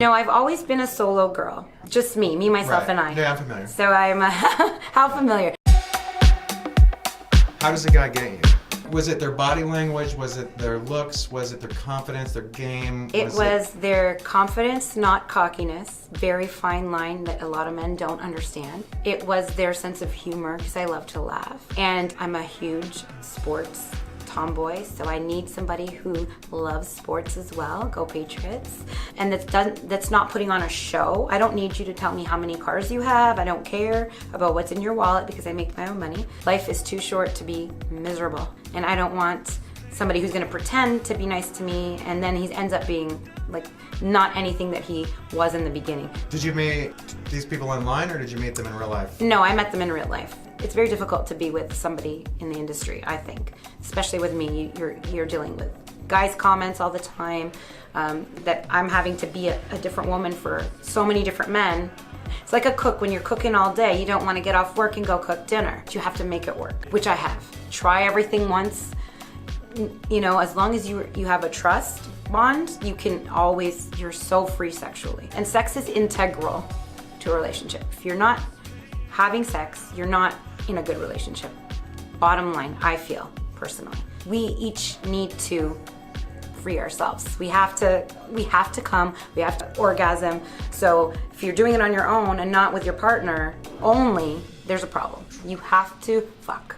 No, I've always been a solo girl. Just me, myself, and I. Yeah, I'm familiar. So I'm, how familiar? How does a guy get you? Was it their body language? Was it their looks? Was it their confidence, their game? It was their confidence, not cockiness. Very fine line that a lot of men don't understand. It was their sense of humor, because I love to laugh. And I'm a huge sports tomboy, so I need somebody who loves sports as well. Go Patriots. And that's not putting on a show. I don't need you to tell me how many cars you have. I don't care about what's in your wallet because I make my own money. Life is too short to be miserable. And I don't want somebody who's gonna pretend to be nice to me and then he ends up being like not anything that he was in the beginning. Did you meet these people online or did you meet them in real life? No, I met them in real life. It's very difficult to be with somebody in the industry, I think. Especially with me, you're dealing with guys' comments all the time, that I'm having to be a different woman for so many different men. It's like a cook. When you're cooking all day, you don't want to get off work and go cook dinner. You have to make it work, which I have. Try everything once. You know, as long as you have a trust bond, you can always, you're so free sexually. And sex is integral to a relationship. If you're not having sex, you're not in a good relationship. Bottom line, I feel, personally. We each need to free ourselves. We have to come, we have to orgasm. So if you're doing it on your own and not with your partner only, there's a problem. You have to fuck.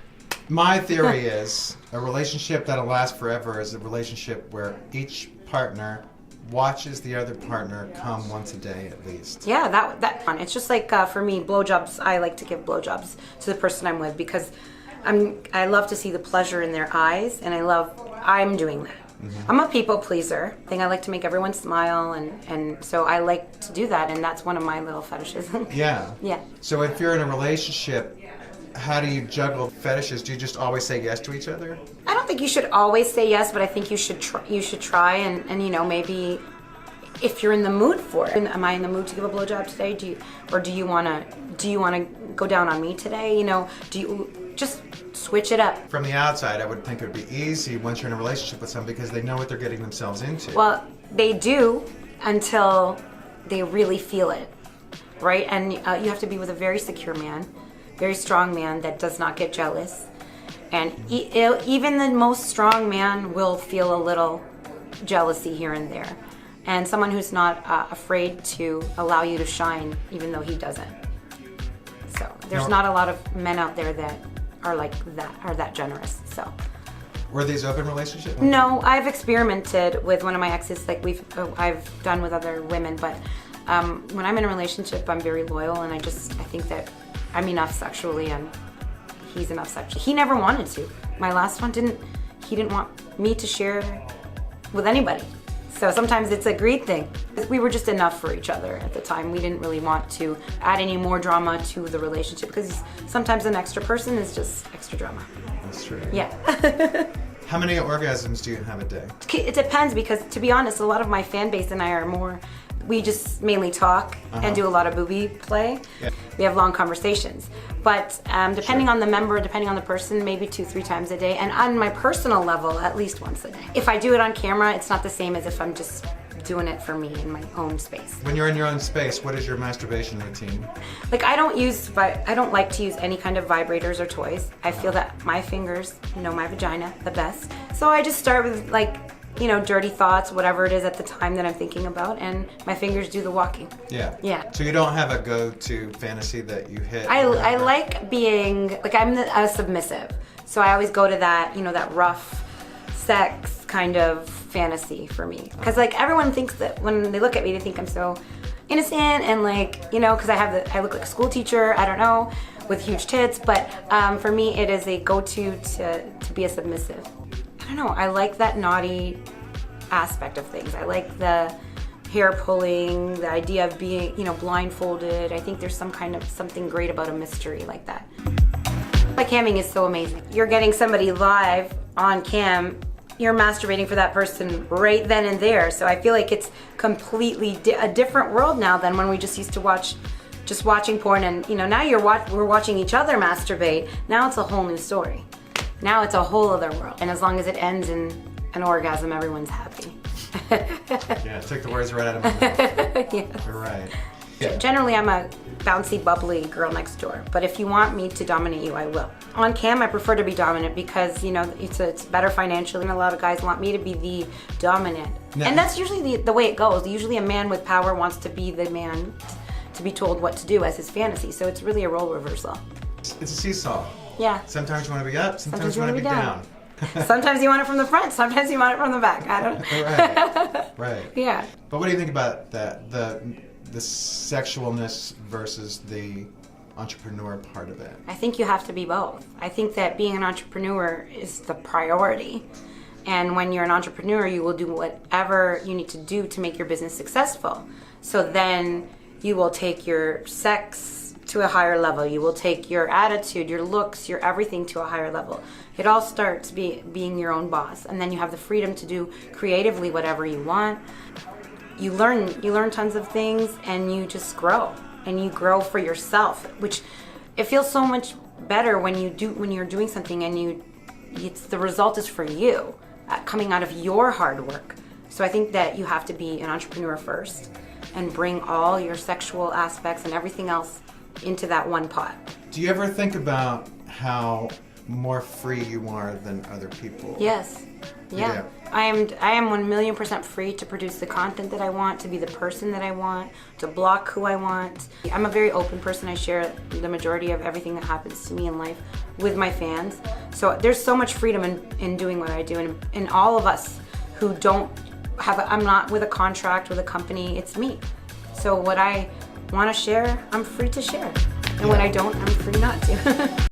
My theory is a relationship that'll last forever is a relationship where each partner watches the other partner come once a day at least. Yeah, that it's just like for me, blowjobs. I like to give blowjobs to the person I'm with because I love to see the pleasure in their eyes, and I'm doing that. Mm-hmm. I'm a people pleaser. I think I like to make everyone smile, and so I like to do that, and that's one of my little fetishes. Yeah. Yeah. So if you're in a relationship, how do you juggle fetishes? Do you just always say yes to each other? I don't think you should always say yes, but I think you should try and you know, maybe if you're in the mood for it. Am I in the mood to give a blowjob today? Do you wanna go down on me today? You know, do you just switch it up? From the outside, I would think it would be easy once you're in a relationship with someone because they know what they're getting themselves into. Well, they do until they really feel it, right? And you have to be with a very secure man. Very strong man that does not get jealous. And even the most strong man will feel a little jealousy here and there. And someone who's not afraid to allow you to shine even though he doesn't. So there's not a lot of men out there that are like that, are that generous, so. Were these open relationships? No, I've experimented with one of my exes, like I've done with other women, but when I'm in a relationship, I'm very loyal, and I think that I'm enough sexually and he's enough sexually. He never wanted to. My last one he didn't want me to share with anybody. So sometimes it's a great thing. We were just enough for each other at the time. We didn't really want to add any more drama to the relationship because sometimes an extra person is just extra drama. That's true. Yeah. How many orgasms do you have a day? It depends because, to be honest, a lot of my fan base and I are more, we just mainly talk and do a lot of booby play. Yeah. We have long conversations. But depending on the member, depending on the person, maybe 2-3 times a day. And on my personal level, at least once a day. If I do it on camera, it's not the same as if I'm just doing it for me in my own space. When you're in your own space, what is your masturbation routine? Like I don't like to use any kind of vibrators or toys. I feel that my fingers know my vagina the best. So I just start with like, you know, dirty thoughts, whatever it is at the time that I'm thinking about, and my fingers do the walking. Yeah. Yeah. So you don't have a go-to fantasy that you hit? I like being, like I'm a submissive. So I always go to that, you know, that rough sex kind of fantasy for me. Because like everyone thinks that when they look at me, they think I'm so innocent and like, you know, because I look like a school teacher, I don't know, with huge tits. But for me, it is a go-to to be a submissive. I don't know, I like that naughty aspect of things. I like the hair pulling, the idea of being, you know, blindfolded. I think there's something great about a mystery like that. My camming is so amazing. You're getting somebody live on cam, you're masturbating for that person right then and there. So I feel like it's completely a different world now than when we just used to watching porn, and you know, now we're watching each other masturbate. Now it's a whole new story. Now it's a whole other world. And as long as it ends in an orgasm, everyone's happy. Yeah, took the words right out of my mouth. Yes. You're right. Yeah. Generally, I'm a bouncy, bubbly girl next door, but if you want me to dominate you, I will. On cam, I prefer to be dominant because, you know, it's better financially, and a lot of guys want me to be the dominant. No. And that's usually the way it goes. Usually a man with power wants to be the man to be told what to do as his fantasy, so it's really a role reversal. It's a seesaw. Yeah. Sometimes you want to be up, sometimes you want to be down. Sometimes you want it from the front, sometimes you want it from the back. I don't. Right. Yeah. But what do you think about that? The sexualness versus the entrepreneur part of it? I think you have to be both. I think that being an entrepreneur is the priority. And when you're an entrepreneur, you will do whatever you need to do to make your business successful. So then you will take your sex to a higher level. You will take your attitude, your looks, your everything to a higher level. It all starts being your own boss. And then you have the freedom to do creatively whatever you want. You learn tons of things, and you just grow. And you grow for yourself, which it feels so much better when you're doing something and the result is for you, coming out of your hard work. So I think that you have to be an entrepreneur first and bring all your sexual aspects and everything else into that one pot. Do you ever think about how more free you are than other people? Yes. Yeah. I am 1,000,000% free to produce the content that I want, to be the person that I want, to block who I want. I'm a very open person. I share the majority of everything that happens to me in life with my fans. So there's so much freedom in doing what I do. And all of us who don't have, I'm not with a contract with a company, it's me. So what I want to share, I'm free to share. And when I don't, I'm free not to.